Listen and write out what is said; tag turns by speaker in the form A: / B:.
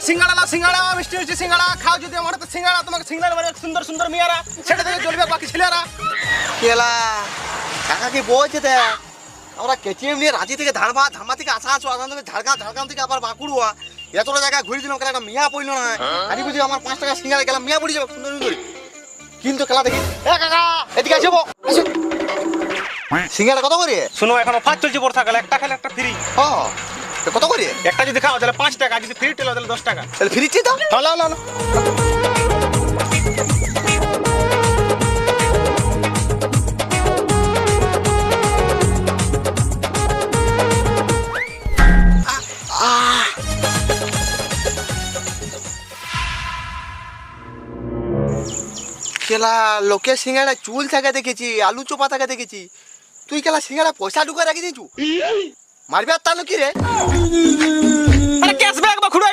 A: সিঙ্গাড়া না সিঙ্গাড়া মিষ্টি মিষ্টি সিঙ্গাড়া খাও যদি আমার হাতে সিঙ্গাড়া তোমাকে সিঙ্গাড়া মানে সুন্দর সুন্দর মেয়েরা সেটা থেকে জ্বলবে বাকি ছেলেরা।
B: কেলা কাকা কি বলছে দেখ আমরা কেটিএম নিয়ে রাঁচি থেকে ধামা থেকে আসা থেকে ঝাড়গ্রাম থেকে আবার বাঁকুড়া এতটা জায়গায় ঘুরে দিলাম কেন একটা মিয়া পড়লো না আমি বুঝি আমার 5 টাকা সিঙ্গারা গেলাম মিয়া পড়ে যাবে সুন্দর সুন্দর কিন্তু খেলা দেখি এ কাকা এদিকে আসো সিঙ্গারা কত করে?
A: শুনো এখন অফার চলছে বর্ষাকালে একটা খেলে একটা ফ্রি।
B: ও কত করে?
A: একটা যদি খাও তাহলে 5 টাকা, যদি ফ্রি টেলো তাহলে 10 টাকা।
B: তাহলে ফ্রিতে দাও।
A: হলো হলো
B: কেলা লোকের সিঙ্গারা চুল থাকে দেখেছি আলু চোপা থাকে দেখেছি তুই কেলা সিঙ্গারা পয়সা ঢুকে রাখি দিয়েছু মারবি আর তাহলে কি রে?
A: আরে ক্যাশব্যাক বা খুড়ো